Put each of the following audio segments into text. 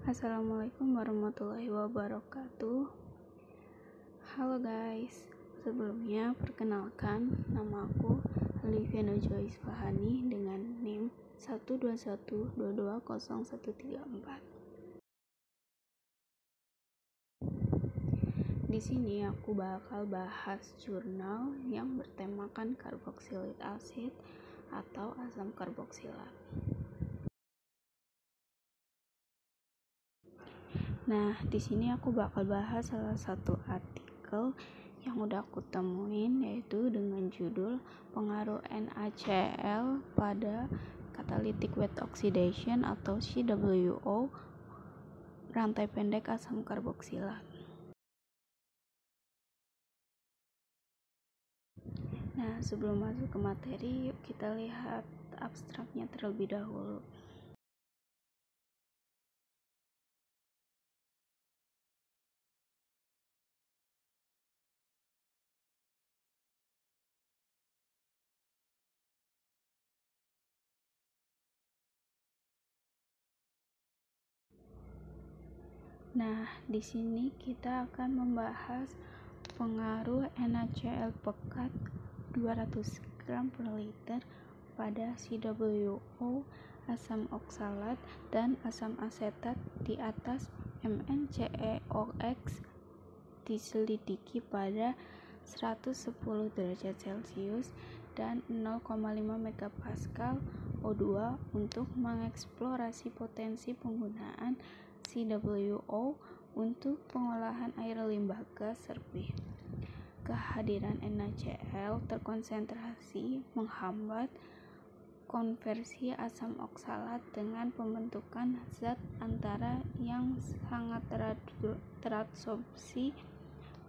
Assalamualaikum warahmatullahi wabarakatuh. Halo guys, sebelumnya perkenalkan, nama aku Olivia Najwa Isfahani dengan NIM 121220134. Di sini aku bakal bahas jurnal yang bertemakan karboksilik asid atau asam karboksilat. Nah, di sini aku bakal bahas salah satu artikel yang udah aku temuin, yaitu dengan judul pengaruh NaCl pada catalytic wet oxidation atau CWO rantai pendek asam karboksilat. Nah, sebelum masuk ke materi, yuk kita lihat abstraknya terlebih dahulu. Nah, di sini kita akan membahas pengaruh NaCl pekat 200 gram per liter pada CWO asam oksalat dan asam asetat di atas MnCeOx diselidiki pada 110 derajat Celcius dan 0,5 megapascal O2 untuk mengeksplorasi potensi penggunaan CWO untuk pengolahan air limbah gas serpih. Kehadiran NaCl terkonsentrasi menghambat konversi asam oksalat dengan pembentukan zat antara yang sangat terabsorpsi,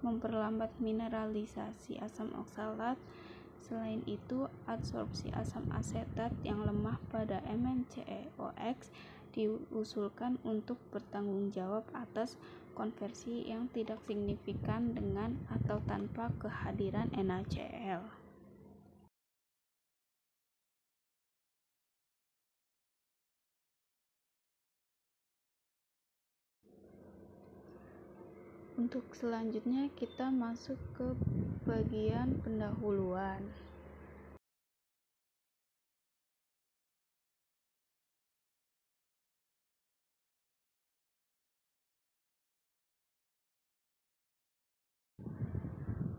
memperlambat mineralisasi asam oksalat. Selain itu, adsorpsi asam asetat yang lemah pada MnCeOx diusulkan untuk bertanggung jawab atas konversi yang tidak signifikan dengan atau tanpa kehadiran NaCl. Untuk selanjutnya kita masuk ke bagian pendahuluan.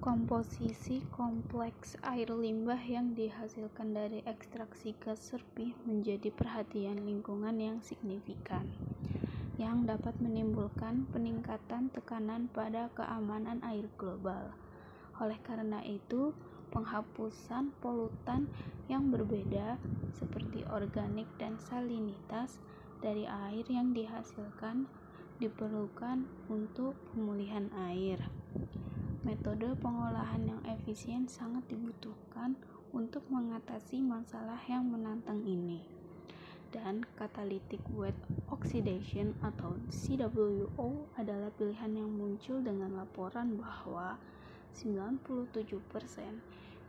Komposisi kompleks air limbah yang dihasilkan dari ekstraksi gas serpih menjadi perhatian lingkungan yang signifikan, yang dapat menimbulkan peningkatan tekanan pada keamanan air global. Oleh karena itu, penghapusan polutan yang berbeda seperti organik dan salinitas dari air yang dihasilkan diperlukan untuk pemulihan air. Metode pengolahan yang efisien sangat dibutuhkan untuk mengatasi masalah yang menantang ini. Dan catalytic wet oxidation atau CWO adalah pilihan yang muncul dengan laporan bahwa 97%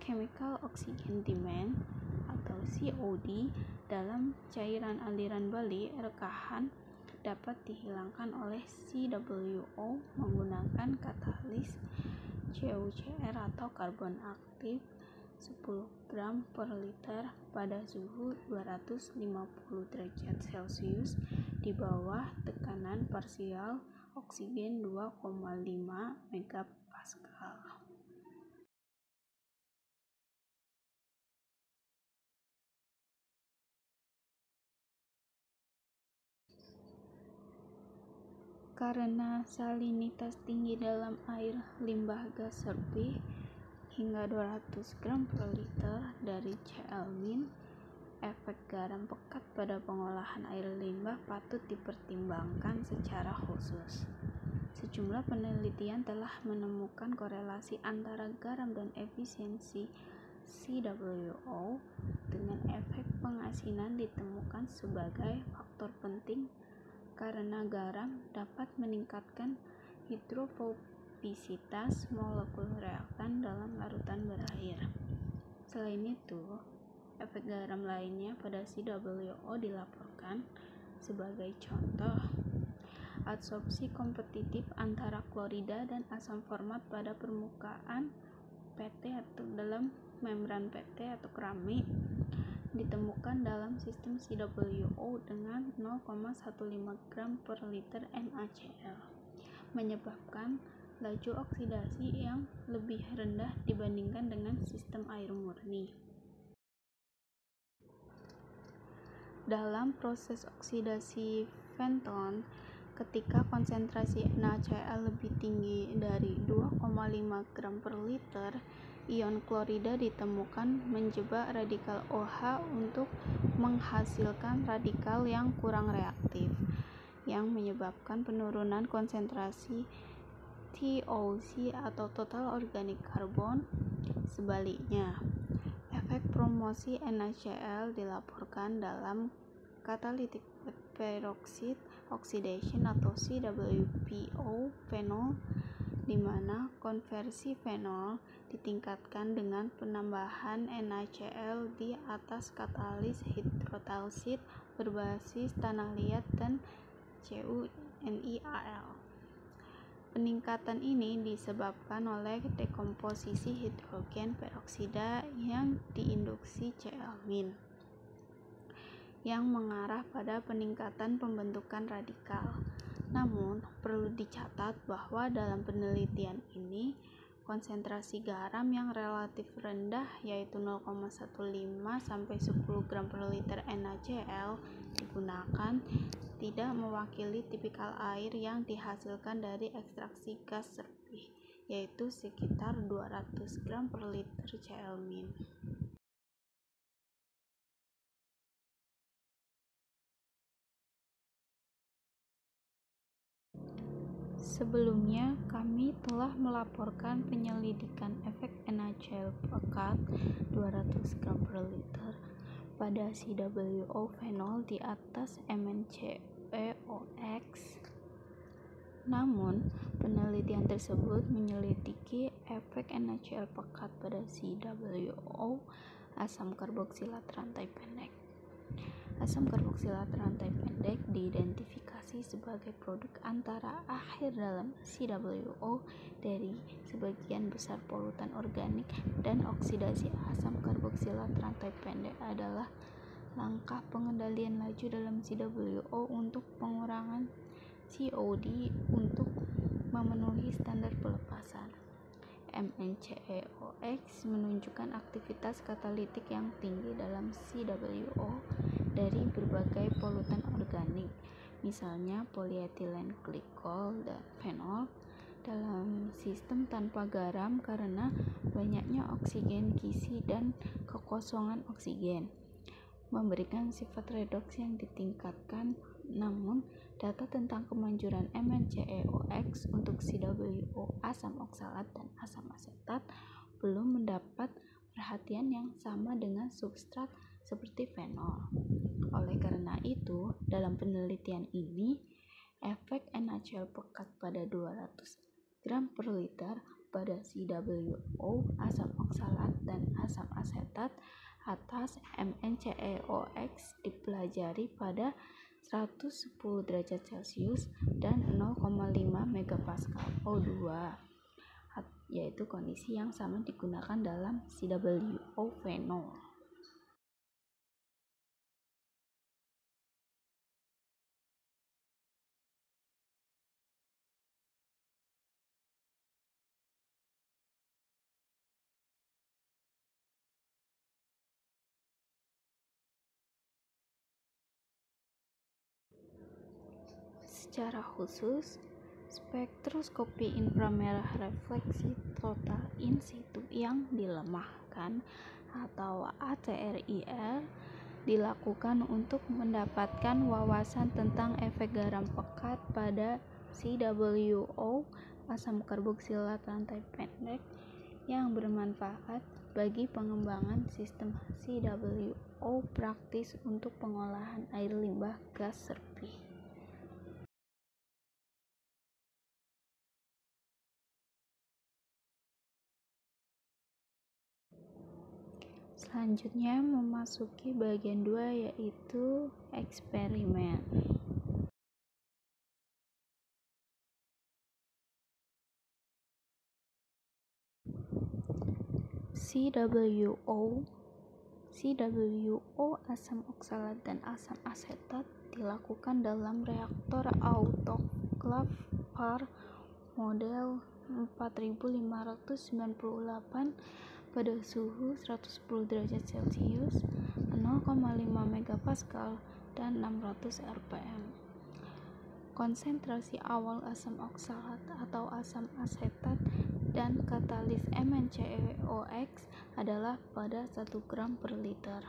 chemical oxygen demand atau COD dalam cairan aliran bali rekahan dapat dihilangkan oleh CWO menggunakan katalis CuCr atau karbon aktif 10 gram per liter pada suhu 250 derajat Celcius di bawah tekanan parsial oksigen 2,5 megapascal. Karena salinitas tinggi dalam air limbah gas serpih hingga 200 gram per liter dari Cl-, efek garam pekat pada pengolahan air limbah patut dipertimbangkan secara khusus. Sejumlah penelitian telah menemukan korelasi antara garam dan efisiensi CWO, dengan efek pengasinan ditemukan sebagai faktor penting karena garam dapat meningkatkan hidrofobisitas molekul reaktan dalam larutan berair. Selain itu, efek garam lainnya pada CWO dilaporkan. Sebagai contoh, adsorpsi kompetitif antara klorida dan asam format pada permukaan PT atau dalam membran PT atau keramik ditemukan dalam sistem CWO dengan 0,15 gram per liter NaCl, menyebabkan laju oksidasi yang lebih rendah dibandingkan dengan sistem air murni. Dalam proses oksidasi Fenton, ketika konsentrasi NaCl lebih tinggi dari 2,5 gram per liter, ion klorida ditemukan menjebak radikal OH untuk menghasilkan radikal yang kurang reaktif, yang menyebabkan penurunan konsentrasi TOC atau total organic carbon. Sebaliknya, efek promosi NaCl dilaporkan dalam catalytic peroxide oxidation atau CWPO fenol, di mana konversi fenol ditingkatkan dengan penambahan NaCl di atas katalis hidrotalsit berbasis tanah liat dan CuNiAl. Peningkatan ini disebabkan oleh dekomposisi hidrogen peroksida yang diinduksi Cl-, yang mengarah pada peningkatan pembentukan radikal. Namun, perlu dicatat bahwa dalam penelitian ini, konsentrasi garam yang relatif rendah yaitu 0,15 sampai 10 gram per liter NaCl digunakan tidak mewakili tipikal air yang dihasilkan dari ekstraksi gas serpih, yaitu sekitar 200 gram per liter Cl-. Sebelumnya, kami telah melaporkan penyelidikan efek NaCl pekat 200 gram per liter pada CWO fenol di atas MnCeOX. Namun, penelitian tersebut menyelidiki efek NaCl pekat pada CWO asam karboksilat rantai pendek. Asam karboksilat rantai pendek diidentifikasi sebagai produk antara akhir dalam CWO dari sebagian besar polutan organik, dan oksidasi asam karboksilat rantai pendek adalah langkah pengendalian laju dalam CWO untuk pengurangan COD untuk memenuhi standar pelepasan. MnCeOX menunjukkan aktivitas katalitik yang tinggi dalam CWO dari berbagai polutan organik, misalnya polyethylene glycol dan fenol, dalam sistem tanpa garam karena banyaknya oksigen gizi dan kekosongan oksigen, memberikan sifat redoks yang ditingkatkan. Namun, data tentang kemanjuran MnCeOX untuk CWO asam oksalat dan asam asetat belum mendapat perhatian yang sama dengan substrat seperti fenol. Oleh karena itu, dalam penelitian ini, efek NaCl pekat pada 200 gram per liter pada CWO asam oksalat dan asam asetat atas MnCeOX dipelajari pada 110 derajat Celcius dan 0,5 megapascal O2, yaitu kondisi yang sama digunakan dalam CWO fenol. Secara khusus, spektroskopi inframerah refleksi total in situ yang dilemahkan atau ATRIR dilakukan untuk mendapatkan wawasan tentang efek garam pekat pada CWO asam karboksilat rantai pendek yang bermanfaat bagi pengembangan sistem CWO praktis untuk pengolahan air limbah gas serpih. Selanjutnya memasuki bagian 2, yaitu eksperimen. CWO asam oksalat dan asam asetat dilakukan dalam reaktor autoklav par model 4598 pada suhu 110 derajat Celcius, 0,5 megapascal dan 600 rpm. Konsentrasi awal asam oksalat atau asam asetat dan katalis MnCeOx adalah pada 1 gram per liter.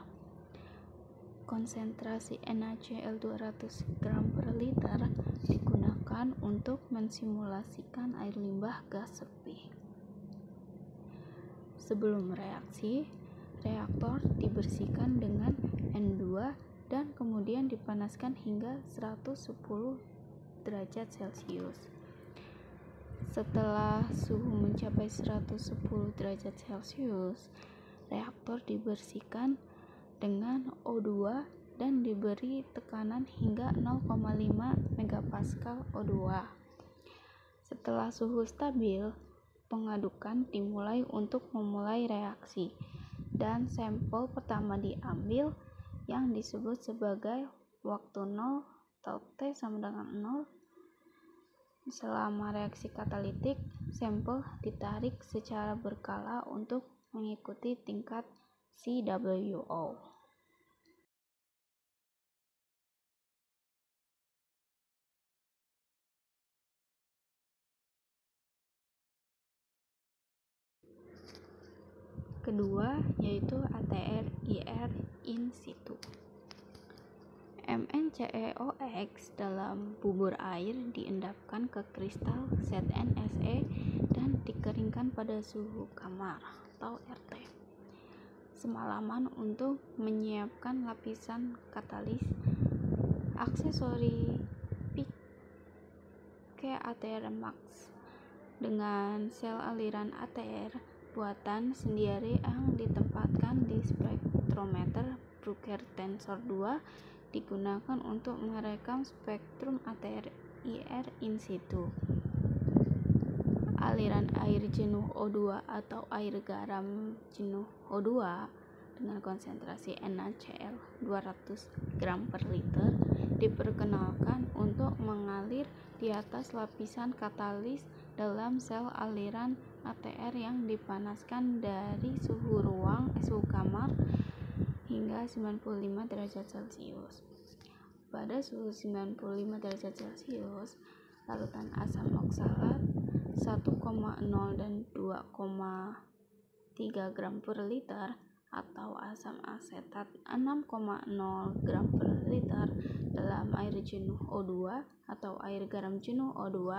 Konsentrasi NaCl 200 gram per liter digunakan untuk mensimulasikan air limbah gas sepi. Sebelum reaksi, reaktor dibersihkan dengan N2 dan kemudian dipanaskan hingga 110 derajat Celcius. Setelah suhu mencapai 110 derajat Celcius, reaktor dibersihkan dengan O2 dan diberi tekanan hingga 0,5 megapascal O2. Setelah suhu stabil, pengadukan dimulai untuk memulai reaksi, dan sampel pertama diambil yang disebut sebagai waktu 0 atau T sama dengan 0. Selama reaksi katalitik, sampel ditarik secara berkala untuk mengikuti tingkat CWO. Kedua, yaitu ATR/IR in situ. MnCeOx dalam bubur air diendapkan ke kristal ZnSe dan dikeringkan pada suhu kamar atau RT semalaman untuk menyiapkan lapisan katalis. Aksesori PK ATR Max dengan sel aliran ATR buatan sendiri yang ditempatkan di spektrometer Bruker Tensor 2 digunakan untuk merekam spektrum ATR/IR in situ. Aliran air jenuh O2 atau air garam jenuh O2 dengan konsentrasi NaCl 200 gram per liter diperkenalkan untuk mengalir di atas lapisan katalis dalam sel aliran ATR yang dipanaskan dari suhu kamar hingga 95 derajat Celcius. Pada suhu 95 derajat Celcius, larutan asam oksalat 1,0 dan 2,3 gram per liter atau asam asetat 6,0 gram per liter dalam air jenuh O2 atau air garam jenuh O2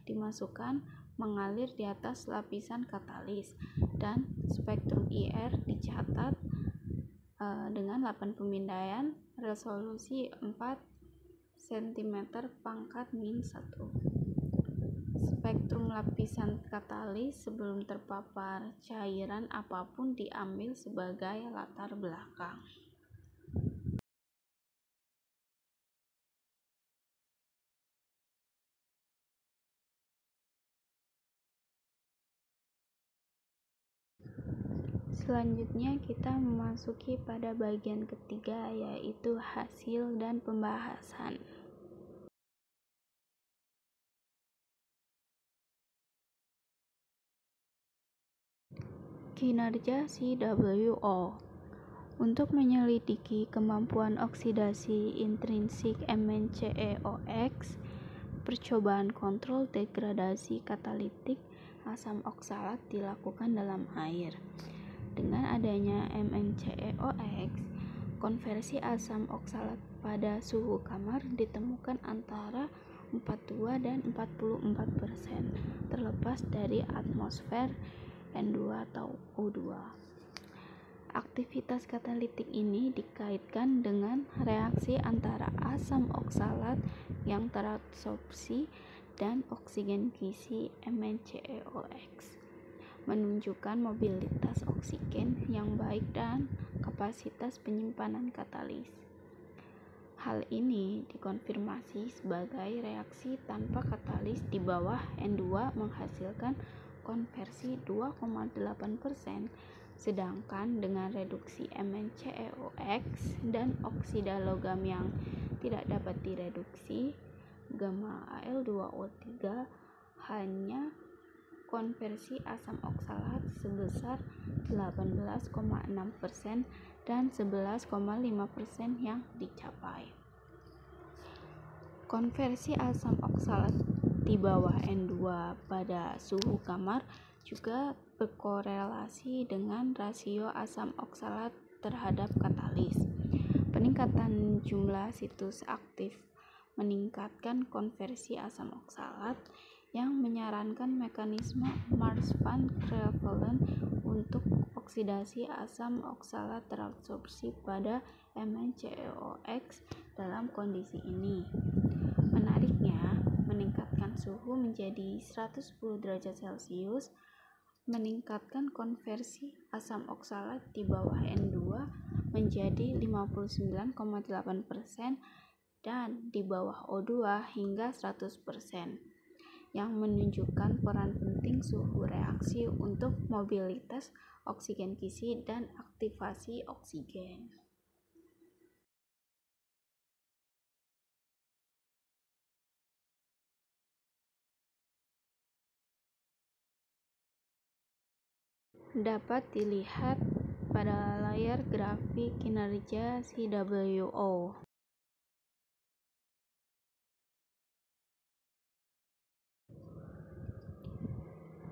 dimasukkan mengalir di atas lapisan katalis, dan spektrum IR dicatat dengan 8 pemindaian resolusi 4 cm pangkat min 1. Spektrum lapisan katalis sebelum terpapar cairan apapun diambil sebagai latar belakang. Selanjutnya kita memasuki pada bagian ketiga, yaitu hasil dan pembahasan. Kinerja CWO. Untuk menyelidiki kemampuan oksidasi intrinsik MnCeOx, percobaan kontrol degradasi katalitik asam oksalat dilakukan dalam air. Dengan adanya MnCeOx, konversi asam oksalat pada suhu kamar ditemukan antara 42 dan 44%, terlepas dari atmosfer N2 atau O2. Aktivitas katalitik ini dikaitkan dengan reaksi antara asam oksalat yang terabsorpsi dan oksigen gizi MnCeOx, menunjukkan mobilitas oksigen yang baik dan kapasitas penyimpanan katalis. Hal ini dikonfirmasi sebagai reaksi tanpa katalis di bawah N2 menghasilkan konversi 2,8% Sedangkan dengan reduksi MnCeOx dan oksida logam yang tidak dapat direduksi, gamma Al2O3 hanya konversi asam oksalat sebesar 18,6% dan 11,5% yang dicapai. Konversi asam oksalat di bawah N2 pada suhu kamar juga berkorelasi dengan rasio asam oksalat terhadap katalis. Peningkatan jumlah situs aktif meningkatkan konversi asam oksalat yang menyarankan mekanisme Marsh-Van Crevelen untuk oksidasi asam oksalat terabsorpsi pada MnCeOx dalam kondisi ini. Menariknya, meningkatkan suhu menjadi 110 derajat Celcius meningkatkan konversi asam oksalat di bawah N2 menjadi 59,8% dan di bawah O2 hingga 100%, yang menunjukkan peran penting suhu reaksi untuk mobilitas oksigen kisi dan aktivasi oksigen. Dapat dilihat pada layar grafik kinerja CWO.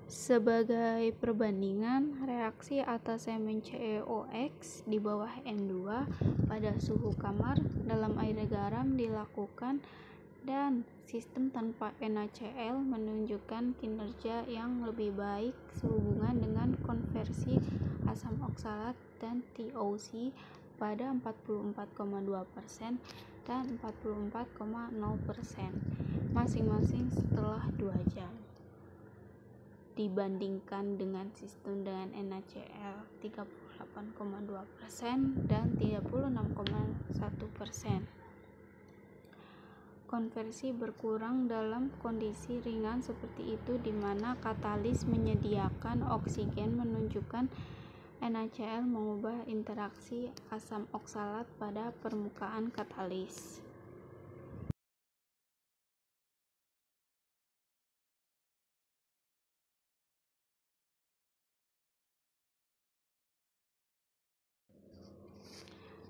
Sebagai perbandingan, reaksi atas MnCeOx di bawah N2 pada suhu kamar dalam air garam dilakukan dan sistem tanpa NaCl menunjukkan kinerja yang lebih baik sehubungan dengan konversi asam oksalat dan TOC pada 44,2% dan 44,0% masing-masing setelah 2 jam. Dibandingkan dengan sistem dengan NaCl 38,2% dan 36,1%. Konversi berkurang dalam kondisi ringan seperti itu di mana katalis menyediakan oksigen menunjukkan NaCl mengubah interaksi asam oksalat pada permukaan katalis.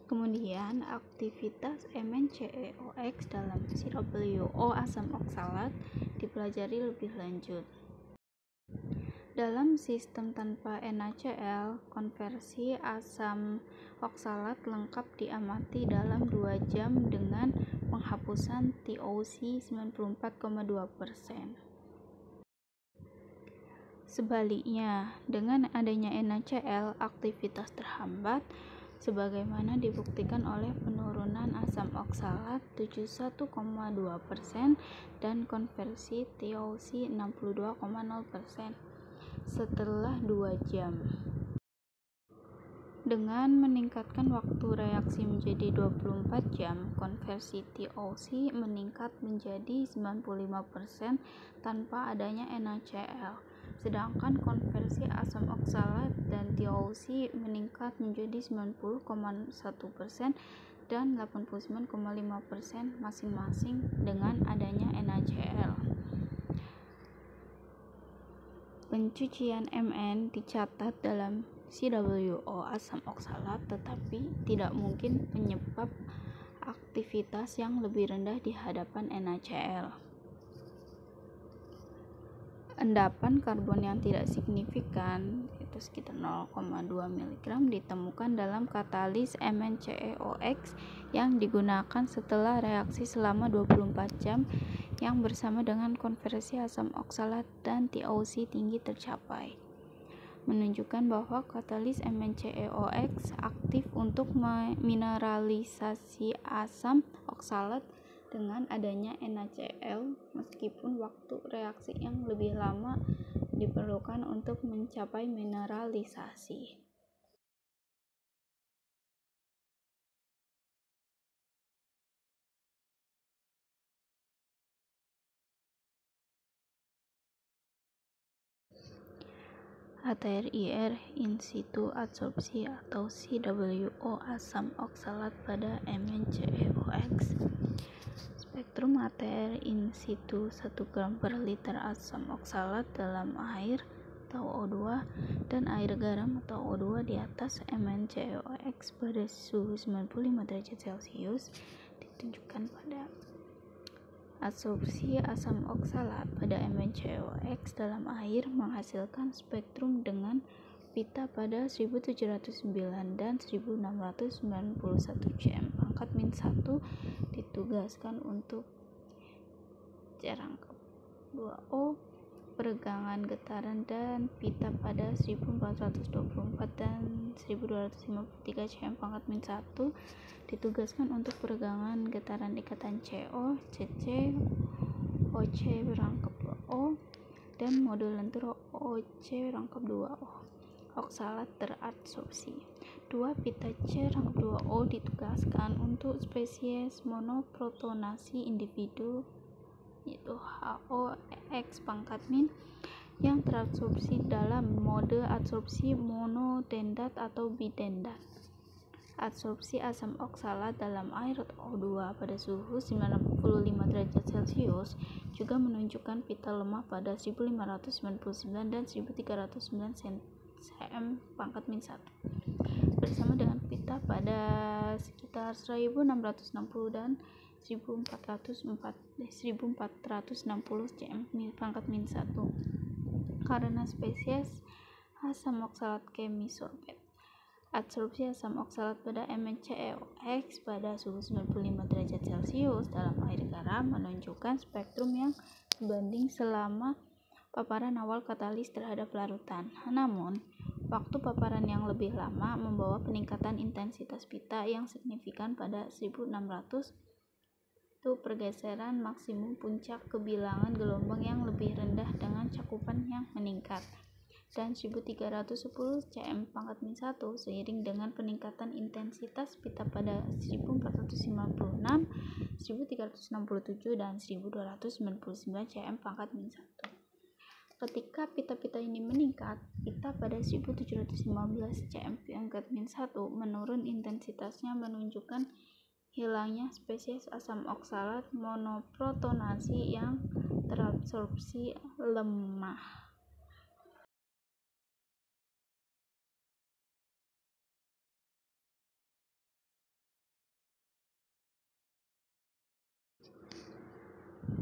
Kemudian, aktivitas MnCeOx dalam CWO asam oksalat dipelajari lebih lanjut. Dalam sistem tanpa NaCl, konversi asam oksalat lengkap diamati dalam 2 jam dengan penghapusan TOC 94,2%. Sebaliknya, dengan adanya NaCl, aktivitas terhambat sebagaimana dibuktikan oleh penurunan asam oksalat 71,2% dan konversi TOC 62,0% setelah 2 jam. Dengan meningkatkan waktu reaksi menjadi 24 jam, konversi TOC meningkat menjadi 95% tanpa adanya NaCl. Sedangkan konversi asam oksalat dan TOC meningkat menjadi 90,1% dan 89,5% masing-masing dengan adanya NaCl. Pencucian Mn dicatat dalam CWO asam oksalat, tetapi tidak mungkin penyebab aktivitas yang lebih rendah di hadapan NaCl. Endapan karbon yang tidak signifikan, itu sekitar 0,2 mg, ditemukan dalam katalis MnCeOx yang digunakan setelah reaksi selama 24 jam yang bersama dengan konversi asam oksalat dan TOC tinggi tercapai, menunjukkan bahwa katalis MnCeOx aktif untuk mineralisasi asam oksalat dengan adanya NaCl, meskipun waktu reaksi yang lebih lama diperlukan untuk mencapai mineralisasi. HTRIR in situ adsorpsi atau CWO asam oksalat pada MnCaOX. Spektrum HTR in situ 1 gram per liter asam oksalat dalam air atau O2 dan air garam atau O2 di atas MnCaOX pada suhu 95 derajat Celcius ditunjukkan pada adsorpsi asam oksalat pada MnCaOX dalam air menghasilkan spektrum dengan pita pada 1709 dan 1691 cm pangkat -1 ditugaskan untuk C rangkap 2O peregangan getaran dan pita pada 1424 dan 1253 cm pangkat -1 ditugaskan untuk peregangan getaran ikatan CO, CC, OC rangkap 2O dan modul lentur OC rangkap 2O. Oksalat teradsorpsi. 2 pita C rangkap 2O ditugaskan untuk spesies monoprotonasi individu yaitu HOX pangkat min yang teradsorpsi dalam mode adsorpsi monodendat atau bidendat. Adsorpsi asam oksalat dalam air atau O2 pada suhu 95 derajat Celcius juga menunjukkan pita lemah pada 1599 dan 1309 cm pangkat -1 bersama dengan pita pada sekitar 1660 dan 1460 cm pangkat -1 karena spesies asam oksalat kemisorbet. Adsorpsi asam oksalat pada MnCaOX pada suhu 95 derajat Celcius dalam air garam menunjukkan spektrum yang sebanding selama paparan awal katalis terhadap larutan. Namun, waktu paparan yang lebih lama membawa peningkatan intensitas pita yang signifikan pada 1600 itu pergeseran maksimum puncak kebilangan gelombang yang lebih rendah dengan cakupan yang meningkat dan 1310 cm pangkat -1 seiring dengan peningkatan intensitas pita pada 1456, 1367 dan 1299 cm pangkat -1. Ketika pita-pita ini meningkat, pita pada 1715 cm pangkat -1 menurun intensitasnya menunjukkan hilangnya spesies asam oksalat monoprotonasi yang teradsorpsi lemah.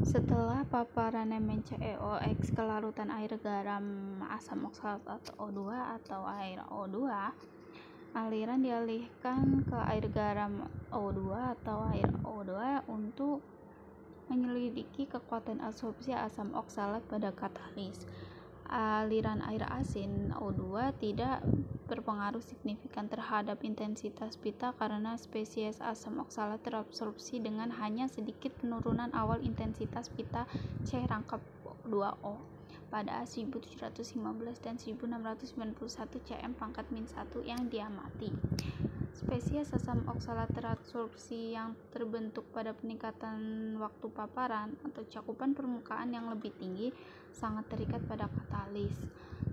Setelah paparan MnCaOX ke larutan air garam asam oksalat atau O2 atau air O2, aliran dialihkan ke air garam O2 atau air O2 untuk menyelidiki kekuatan adsorpsi asam oksalat pada katalis. Aliran air asin O2 tidak berpengaruh signifikan terhadap intensitas pita karena spesies asam oksalat terabsorpsi dengan hanya sedikit penurunan awal intensitas pita C rangkap 2O pada 1715 dan 1691 cm pangkat -1 yang diamati. Spesies asam oksalat teradsorpsi yang terbentuk pada peningkatan waktu paparan atau cakupan permukaan yang lebih tinggi sangat terikat pada katalis.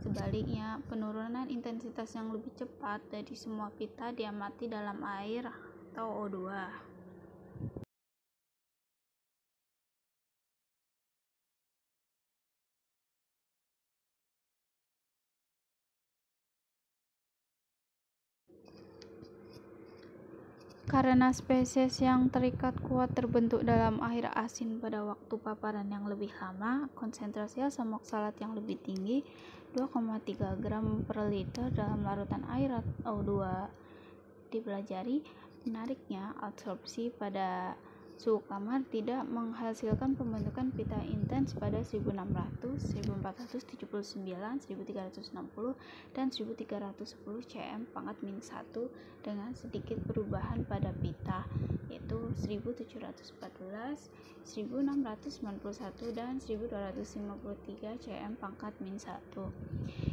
Sebaliknya, penurunan intensitas yang lebih cepat dari semua pita diamati dalam air atau O2. Karena spesies yang terikat kuat terbentuk dalam air asin pada waktu paparan yang lebih lama, konsentrasi asam oksalat yang lebih tinggi 2,3 gram per liter dalam larutan air O2 dipelajari. Menariknya, adsorpsi pada suhu kamar tidak menghasilkan pembentukan pita intens pada 1600, 1479, 1360, dan 1310 cm pangkat -1 dengan sedikit perubahan pada pita yaitu 1714, 1691, dan 1253 cm pangkat -1.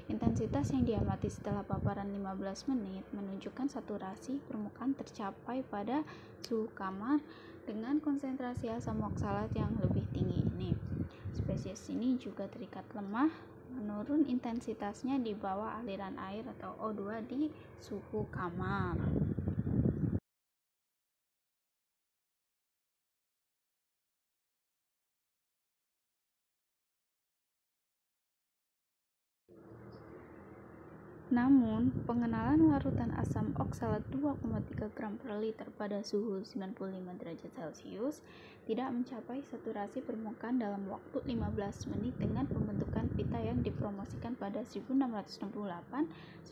Intensitas yang diamati setelah paparan 15 menit menunjukkan saturasi permukaan tercapai pada suhu kamar dengan konsentrasi asam oksalat yang lebih tinggi ini. Spesies ini juga terikat lemah menurun intensitasnya di bawah aliran air atau O2 di suhu kamar. Namun, pengenalan larutan asam oksalat 2,3 gram per liter pada suhu 95 derajat Celcius tidak mencapai saturasi permukaan dalam waktu 15 menit dengan pembentukan pita yang dipromosikan pada 1668,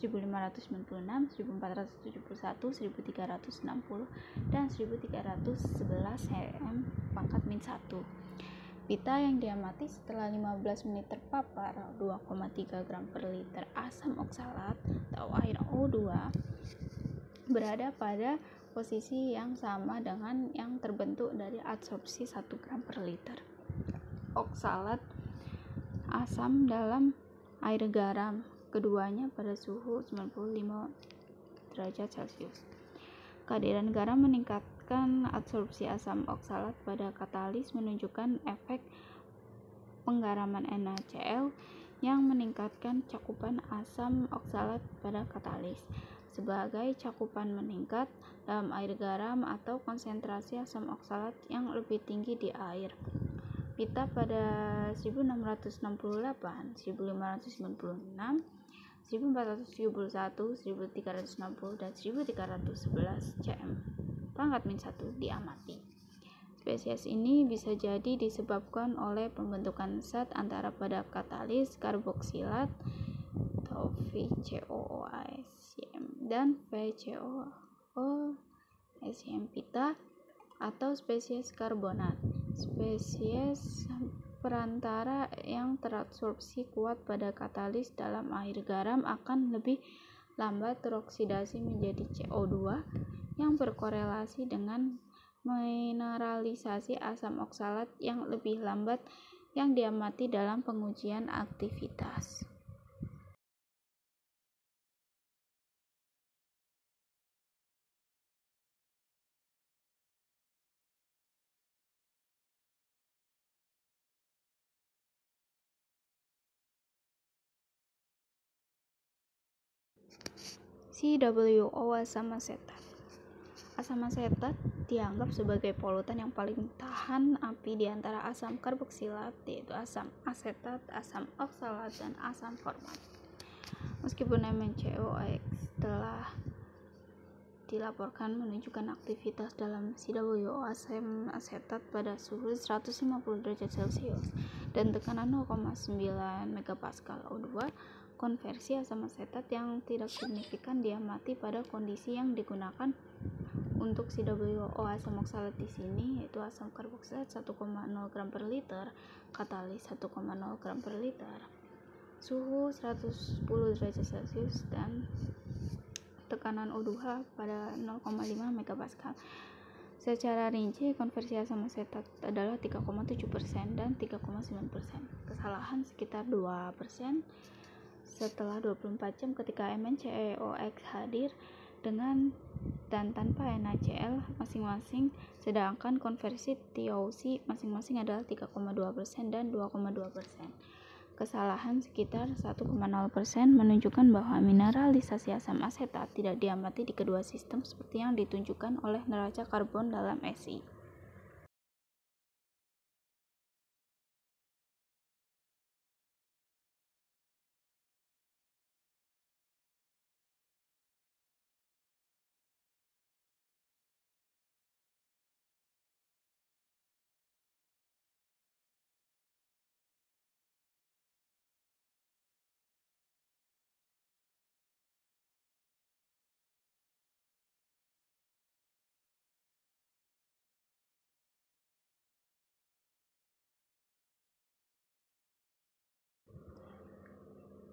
1596, 1471, 1360, dan 1311 cm pangkat min 1. Pita yang diamati setelah 15 menit terpapar 2,3 gram per liter asam oksalat atau air O2 berada pada posisi yang sama dengan yang terbentuk dari adsorpsi 1 gram per liter oksalat asam dalam air garam, keduanya pada suhu 95 derajat Celcius. Kehadiran garam meningkatkan adsorpsi asam oksalat pada katalis menunjukkan efek penggaraman NaCl yang meningkatkan cakupan asam oksalat pada katalis. Sebagai cakupan meningkat dalam air garam atau konsentrasi asam oksalat yang lebih tinggi di air. Pita pada 1668, 1596, 1471, 1360, dan 1311 cm pangkat min 1 diamati. Spesies ini bisa jadi disebabkan oleh pembentukan zat antara pada katalis karboksilat atau VCOOSM dan VCOOSM pita atau spesies karbonat. Spesies perantara yang terabsorpsi kuat pada katalis dalam air garam akan lebih lambat teroksidasi menjadi CO2 yang berkorelasi dengan mineralisasi asam oksalat yang lebih lambat yang diamati dalam pengujian aktivitas. CWO asam asetat. Asam asetat dianggap sebagai polutan yang paling tahan api di antara asam karboksilat, yaitu asam asetat, asam oksalat, dan asam format. Meskipun MnCOX telah dilaporkan menunjukkan aktivitas dalam CWO asam asetat pada suhu 150 derajat Celcius dan tekanan 0,9 megapascal O2, konversi asam asetat yang tidak signifikan diamati pada kondisi yang digunakan untuk CWO asam oksalat di sini, yaitu asam karboksilat 1,0 gram per liter, katalis 1,0 gram per liter, suhu 110 derajat Celcius, dan tekanan O2 pada 0,5 megapascal. Secara rinci, konversi asam asetat adalah 3,7% dan 3,9%. Kesalahan sekitar 2% setelah 24 jam ketika MnCOX hadir dengan dan tanpa NaCl masing-masing, sedangkan konversi TOC masing-masing adalah 3,2% dan 2,2%. Kesalahan sekitar 1,0% menunjukkan bahwa mineralisasi asam asetat tidak diamati di kedua sistem seperti yang ditunjukkan oleh neraca karbon dalam SI.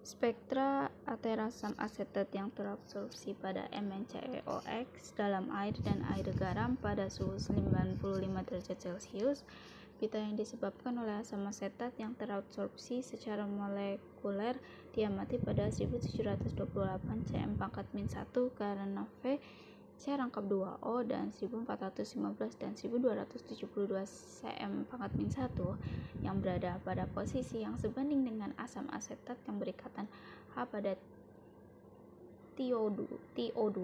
Spektra aterasam asetat yang terabsorpsi pada MnCOX dalam air dan air garam pada suhu 95 derajat Celcius. Pita yang disebabkan oleh asam asetat yang terabsorpsi secara molekuler diamati pada 1728 cm pangkat min 1 karena V C rangkap 2O dan 1415 dan 1272 Cm²-1 yang berada pada posisi yang sebanding dengan asam asetat yang berikatan H pada TiO2.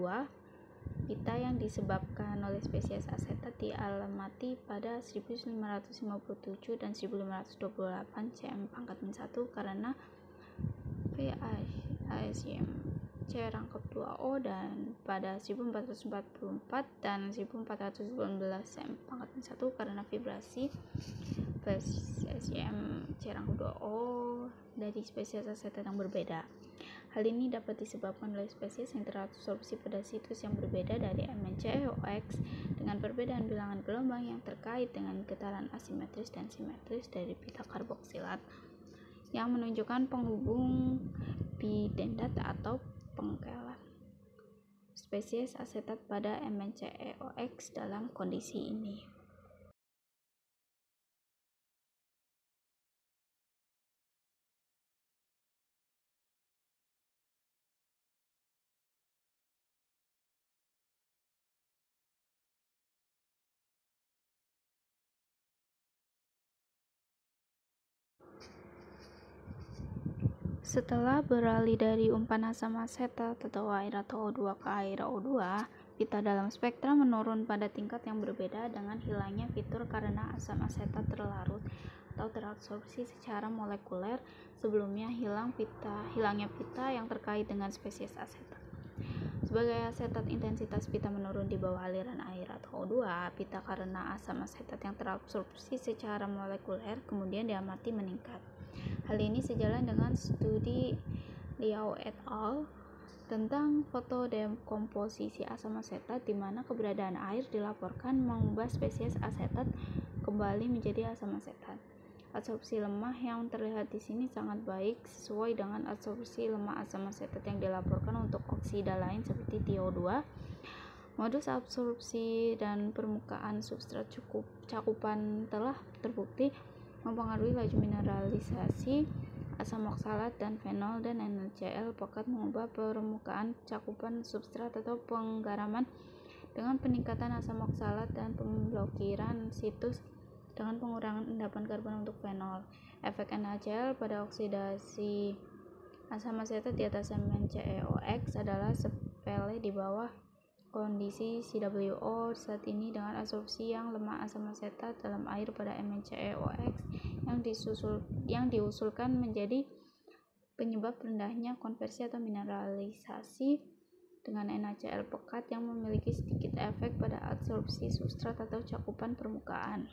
Pita yang disebabkan oleh spesies asetat dialamati pada 1557 dan 1528 Cm²-1 karena PASM C rangkap 2O dan pada 1444 dan 1418 Cm²-1 karena vibrasi PASM C rangkap 2O dari spesies asetat yang berbeda. Hal ini dapat disebabkan oleh spesies yang terabsorpsi pada situs yang berbeda dari MnCeOX dengan perbedaan bilangan gelombang yang terkait dengan getaran asimetris dan simetris dari pita karboksilat yang menunjukkan penghubung bidendat atau pengkelan spesies asetat pada MnCeOX dalam kondisi ini. Setelah beralih dari umpan asam asetat atau air atau O2 ke air O2, pita dalam spektra menurun pada tingkat yang berbeda dengan hilangnya fitur karena asam asetat terlarut atau terabsorpsi secara molekuler. Sebelumnya hilangnya pita yang terkait dengan spesies asetat. Sebagai asetat, intensitas pita menurun di bawah aliran air atau O2. Pita karena asam asetat yang terabsorpsi secara molekuler kemudian diamati meningkat. Hal ini sejalan dengan studi Liao et al. Tentang fotodekomposisi asam asetat, di mana keberadaan air dilaporkan mengubah spesies asetat kembali menjadi asam asetat. Absorpsi lemah yang terlihat di sini sangat baik sesuai dengan absorpsi lemah asam asetat yang dilaporkan untuk oksida lain seperti TiO2. Modus absorpsi dan permukaan substrat cakupan telah terbukti mempengaruhi laju mineralisasi asam oksalat dan fenol, dan NaCl pekat mengubah permukaan cakupan substrat atau penggaraman dengan peningkatan asam oksalat dan pemblokiran situs dengan pengurangan endapan karbon untuk fenol. Efek NaCl pada oksidasi asam asetat di atas MnCeOX adalah sepele di bawah kondisi CWO saat ini dengan absorpsi yang lemah asam asetat dalam air pada MnCeOX yang diusulkan menjadi penyebab rendahnya konversi atau mineralisasi dengan NaCl pekat yang memiliki sedikit efek pada absorpsi substrat atau cakupan permukaan.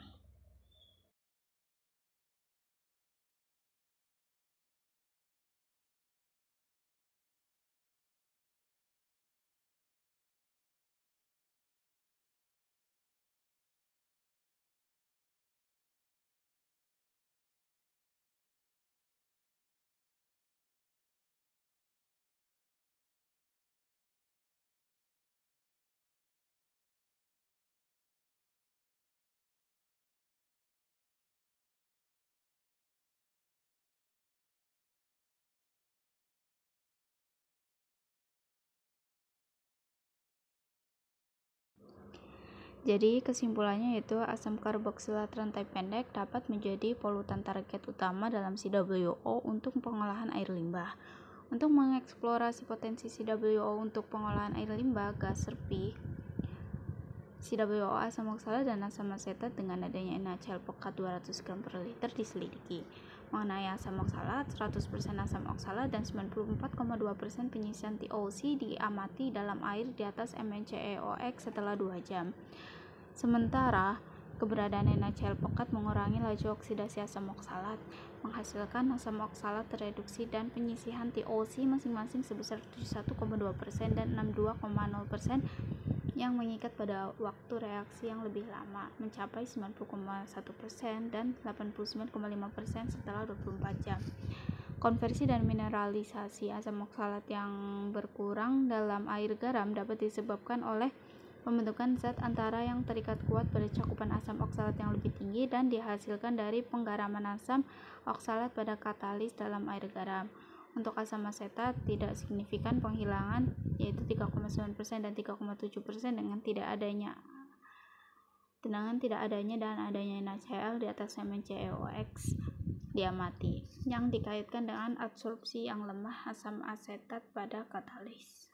Jadi kesimpulannya yaitu asam karboksilat rantai pendek dapat menjadi polutan target utama dalam CWO untuk pengolahan air limbah. Untuk mengeksplorasi potensi CWO untuk pengolahan air limbah, gas serpi CWO asam oksalat dan asam asetat dengan adanya NaCl pekat 200 gram per liter diselidiki. Mengenai asam oksalat, 100% asam oksalat dan 94,2% penyisian TOC diamati dalam air di atas MnCeOX setelah 2 jam. Sementara keberadaan NaCl pekat mengurangi laju oksidasi asam oksalat, menghasilkan asam oksalat tereduksi dan penyisihan TOC masing-masing sebesar 71,2% dan 62,0% yang mengikat pada waktu reaksi yang lebih lama, mencapai 90,1% dan 89,5% setelah 24 jam. Konversi dan mineralisasi asam oksalat yang berkurang dalam air garam dapat disebabkan oleh pembentukan zat antara yang terikat kuat pada cakupan asam oksalat yang lebih tinggi dan dihasilkan dari penggaraman asam oksalat pada katalis dalam air garam. Untuk asam asetat tidak signifikan penghilangan, yaitu 3,9% dan 3,7% dengan tidak adanya dan adanya NaCl di atas MnCeOX diamati, yang dikaitkan dengan absorpsi yang lemah asam asetat pada katalis.